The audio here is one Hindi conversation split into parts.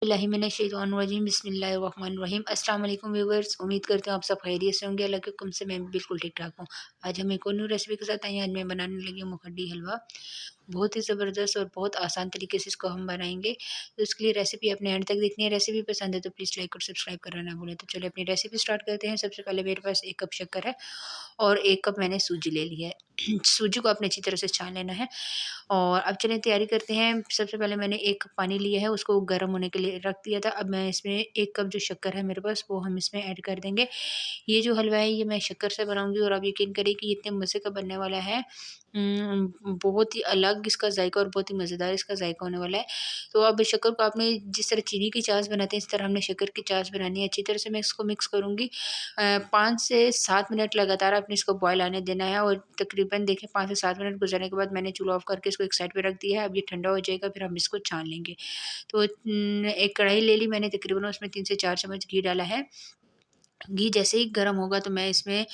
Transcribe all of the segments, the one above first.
बिस्मिल्लाहिर्रहमानिर्रहीम बिस्मिल्लाहिर्रहमानिर्रहीम। अस्सलाम वालेकुम व्यूअर्स, उम्मीद करते हो आप सब खैरियत से होंगे। अल्लाह के हुक्म से मैं भी बिल्कुल ठीक-ठाक हूँ। आज हम एक और न्यू रेसिपी के साथ आई हैं। आज मैं बनाने लगी हूँ मुखड्डी हलवा। बहुत ही ज़बरदस्त और बहुत आसान तरीके से इसको हम बनाएँगे। तो इसके लिए रेसिपी अपने एंड तक देखनी है। रेसिपी पसंद है तो प्लीज़ लाइक और सब्सक्राइब करना ना भूलें। तो चलिए अपनी रेसिपी स्टार्ट करते हैं। सबसे पहले मेरे पास 1 कप शक्कर है और 1 कप मैंने सूजी ले ली है। सूजी को आपने अच्छी तरह से छान लेना है और अब चलिए तैयारी करते हैं। सबसे पहले मैंने 1 कप पानी लिया है, उसको गर्म होने के लिए रख दिया था। अब मैं इसमें 1 कप जो शक्कर है मेरे पास, वो हम इसमें ऐड कर देंगे। ये जो हलवा है ये मैं शक्कर से बनाऊँगी और आप यकीन करिए कि इतने मज़े का बनने वाला है। बहुत ही अलग इसका ज़ायका और बहुत ही मज़ेदार इसका ज़ायका होने वाला है। तो अब शक्कर को आपने जिस तरह चीनी की चाश बनाते हैं, इस तरह हमने शक्कर की चाश बनानी है। अच्छी तरह से मैं इसको मिक्स करूँगी। 5 से 7 मिनट लगातार आपने इसको बॉयल आने देना है और तकरीबन देखिए 5 से 7 मिनट गुज़रने के बाद मैंने चूल्हा ऑफ करके इसको एक साइड पे रख दिया है। अब ये ठंडा हो जाएगा, फिर हम इसको छान लेंगे। तो एक कढ़ाई ले ली मैंने, तकरीबन उसमें 3 से 4 चम्मच घी डाला है। घी जैसे ही गर्म होगा तो मैं इसमें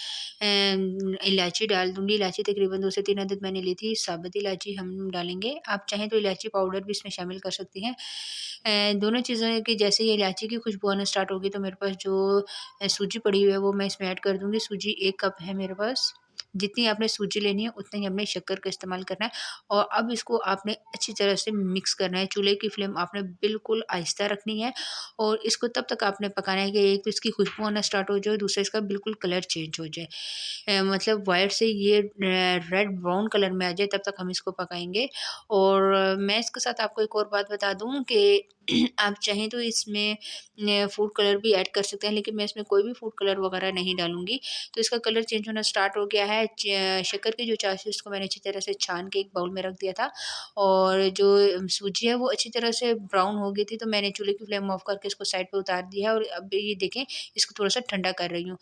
इलायची डाल दूँगी। इलायची तकरीबन 2 से 3 अदद मैंने ली थी, साबुत इलायची हम डालेंगे। आप चाहें तो इलायची पाउडर भी इसमें शामिल कर सकती हैं। दोनों चीज़ें की जैसे ही इलायची की खुशबू आना स्टार्ट होगी तो मेरे पास जो सूजी पड़ी हुई है वो मैं इसमें ऐड कर दूँगी। सूजी 1 कप है मेरे पास। जितनी आपने सूजी लेनी है उतना ही हमने शक्कर का इस्तेमाल करना है और अब इसको आपने अच्छी तरह से मिक्स करना है। चूल्हे की फ्लेम आपने बिल्कुल आहिस्ता रखनी है और इसको तब तक आपने पकाना है कि एक तो इसकी खुशबू आना स्टार्ट हो जाए, दूसरा इसका बिल्कुल कलर चेंज हो जाए। मतलब व्हाइट से ये रेड ब्राउन कलर में आ जाए तब तक हम इसको पकाएँगे। और मैं इसके साथ आपको एक और बात बता दूँ कि आप चाहें तो इसमें फूड कलर भी ऐड कर सकते हैं, लेकिन मैं इसमें कोई भी फूड कलर वगैरह नहीं डालूँगी। तो इसका कलर चेंज होना स्टार्ट हो गया है। शक्कर की जो चाशनी है उसको मैंने अच्छी तरह से छान के एक बाउल में रख दिया था और जो सूजी है वो अच्छी तरह से ब्राउन हो गई थी, तो मैंने चूल्हे की फ्लेम ऑफ करके इसको साइड पे उतार दिया है और अब ये देखें इसको थोड़ा-सा ठंडा कर रही हूँ।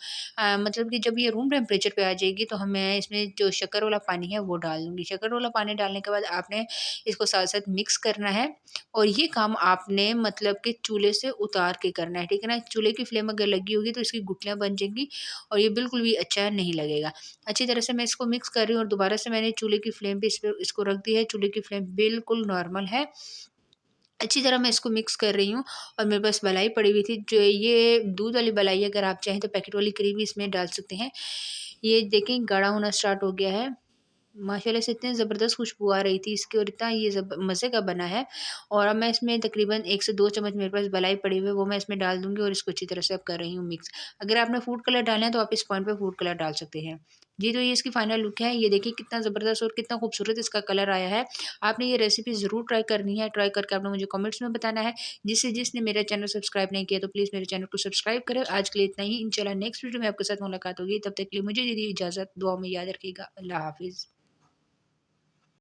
मतलब कि जब ये रूम टेम्परेचर पे आ जाएगी तो मैं इसमें जो शक्कर वाला पानी है वो डाल दूँगी। शक्कर वाला पानी डालने के बाद आपने इसको साथ-साथ मिक्स करना है और ये काम आपने मतलब कि चूल्हे से उतार के करना है, ठीक है ना? चूल्हे की फ्लेम अगर लगी होगी तो इसकी गुठलियाँ बन जाएँगी और ये बिल्कुल भी अच्छा नहीं लगेगा। अच्छी तरह से मैं इसको मिक्स कर रही हूँ और दोबारा से मैंने चूल्हे की फ्लेम पे इसको रख दिया है। चूल्हे की फ्लेम बिल्कुल नॉर्मल है। अच्छी तरह मैं इसको मिक्स कर रही हूँ और मेरे पास मलाई पड़ी हुई थी, जो ये दूध वाली मलाई है, अगर आप चाहें तो पैकेट वाली क्रीम भी इसमें डाल सकते हैं। ये देखें गाढ़ा होना स्टार्ट हो गया है। माशाल्लाह से इतनी ज़बरदस्त खुशबू आ रही थी इसकी और इतना ये मज़े का बना है। और अब मैं इसमें तकरीबन 1 से 2 चम्मच मेरे पास मलाई पड़ी हुई है, वो मैं इसमें डाल दूँगी और इसको अच्छी तरह से अब कर रही हूँ मिक्स। अगर आपने फूड कलर डालना है तो आप इस पॉइंट पे फूड कलर डाल सकते हैं। जी, तो ये इसकी फाइनल लुक है। ये देखिए कितना ज़बरदस्त और कितना खूबसूरत इसका कलर आया है। आपने ये रेसिपी ज़रूर ट्राई करनी है। ट्राई करके आपने मुझे कमेंट्स में बताना है। जिसने मेरा चैनल सब्सक्राइब नहीं किया तो प्लीज़ मेरे चैनल को सब्सक्राइब करें। आज के लिए इतना ही। इंशाल्लाह नेक्स्ट वीडियो में आपके साथ मुलाकात होगी। तब तक के लिए मुझे दीजिए इजाज़त। दुआ में याद रखिएगा। अल्लाह हाफ़िज़।